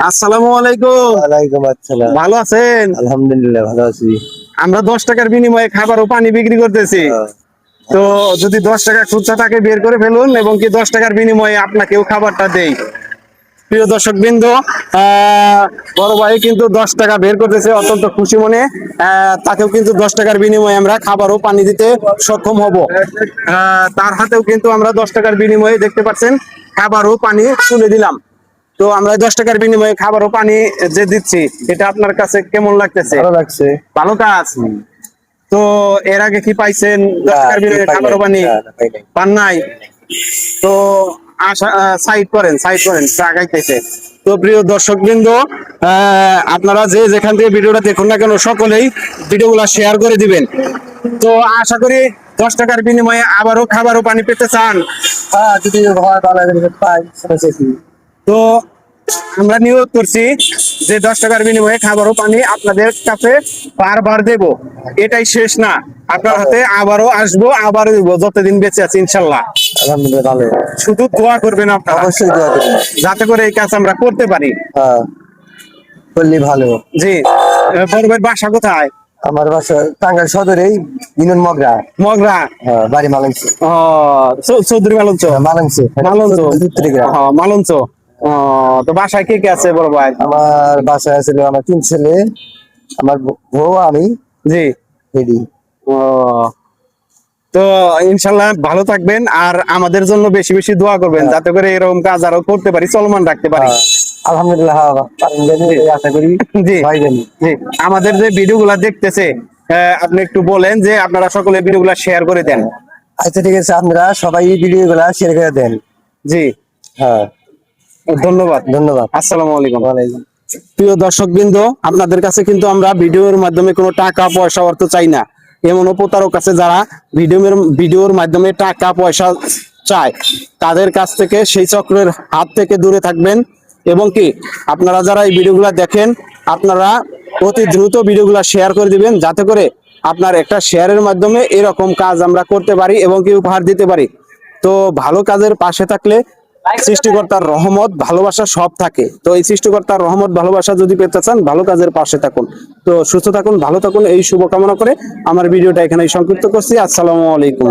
আসসালামু আলাইকুম। ওয়ালাইকুম আসসালাম। ভালো আছেন? আলহামদুলিল্লাহ ভালো আছি। আমরা 10 টাকার বিনিময়ে খাবার ও পানি বিক্রি করতেছি। হ্যাঁ, তো যদি 10 টাকা খুচরা থাকে বের করে ফেলুন এবং কি 10 টাকার বিনিময়ে আপনাকেও খাবারটা দেই। প্রিয় দর্শক বৃন্দ, বড় ভাই কিন্তু 10 টাকা বের করতেছে অত্যন্ত খুশি মনে। তাকেও কিন্তু 10 টাকার বিনিময়ে আমরা খাবার ও পানি দিতে সক্ষম হব। তার হাতেও কিন্তু আমরা 10 টাকার বিনিময়ে দেখতে পাচ্ছেন খাবার ও পানি তুলে দিলাম। তো আমরা 10 টাকার বিনিময়ে খাবার ও পানি যে দিচ্ছি, এটা আপনার কাছে কেমন লাগতেছে? ভালো লাগছে। ভালো কাজ। তো এর আগে কি পাইছেন 10 টাকার বিনিময়ে খাবার ও পানি? পাই নাই। পান নাই? তো আশা সাইড করেন আগাইতেছে। তো প্রিয় দর্শক বৃন্দ, আপনারা যে যেখান থেকে ভিডিওটা দেখুন না কেন সকলেই ভিডিওগুলো শেয়ার করে দিবেন। তো আশা করি 10 টাকার বিনিময়ে আবারও খাবার ও পানি পেতে চান। হ্যাঁ, যদি হয় ভালো লাগে পাই সমস্যা কি? তো আমরা নিয়োগ করছি যে 10 টাকার বিনিময়ে খাবার ও পানি আপনাদের কাছে বারবার দেব। এটাই শেষ না, আপনার হাতে আবারও আসবো, আবারও দেবো যতদিন বেঁচে আছি ইনশাল্লাহ। আলহামদুলিল্লাহ ভালো। শুধু দোয়া করবেন আপনারা, অবশ্যই দোয়া করি। যাতে করে এই কাজ আমরা করতে পারি। হ্যাঁ, করলে ভালো। জি। বড় ভাইয়ের বাসা কোথায়? আমার বাসা টাঙ্গাইল সদরেই ইউনিয়ন মগরা। মগরা। হ্যাঁ, বাড়ি মালঞ্চ। ও, চৌধুরী মালঞ্চ। মালঞ্চ। মালঞ্চ। উত্তরগ্রাম। হ্যাঁ, মালঞ্চ। ও, তো বাসায় কে কে আছে বড় ভাই? আমার বাসায় ছিল আমার 3 ছেলে, আমার বউ, আমি। জি। রেডি। ও, তো ইনশাল্লাহ ভালো থাকবেন আর আমাদের জন্য বেশি বেশি দোয়া করবেন, যাতে করে এরকম কাজ আরো করতে পারি, চলমান রাখতে পারি। আলহামদুলিল্লাহ পারেন জানি, আশা করি জি ভাই জানি। জি। আমাদের যে ভিডিওগুলা দেখতেছে, আপনি একটু বলেন যে আপনারা সকলে ভিডিওগুলা শেয়ার করে দেন। আচ্ছা ঠিক আছে, আপনারা সবাই ভিডিও গুলা শেয়ার করে দেন। জি, হ্যাঁ, ধন্যবাদ। ধন্যবাদ। আসসালামু আলাইকুম। ওয়ালাইকুম। প্রিয় দর্শকবৃন্দ, আপনাদের কাছে কিন্তু আমরা ভিডিওর মাধ্যমে কোনো টাকা পয়সা অর্থ চাই না। এমনও প্রতারক আছে যারা ভিডিওর মাধ্যমে টাকা পয়সা চায়। তাদের কাছ থেকে, সেই চক্রের হাত থেকে দূরে থাকবেন। এবং কি আপনারা যারা এই ভিডিওগুলো দেখেন, আপনারা অতি দ্রুত ভিডিওগুলো শেয়ার করে দিবেন, যাতে করে আপনার একটা শেয়ারের মাধ্যমে এরকম কাজ আমরা করতে পারি এবং কি উপহার দিতে পারি। তো ভালো কাজের পাশে থাকলে সৃষ্টিকর্তার রহমত ভালোবাসা সব থাকে। তো এই সৃষ্টিকর্তার রহমত ভালোবাসা যদি পেতে চান, ভালো কাজের পাশে থাকুন। তো সুস্থ থাকুন, ভালো থাকুন, এই শুভকামনা করে আমার ভিডিওটা এখানেই সংক্ষিপ্ত করছি। আসসালামু আলাইকুম।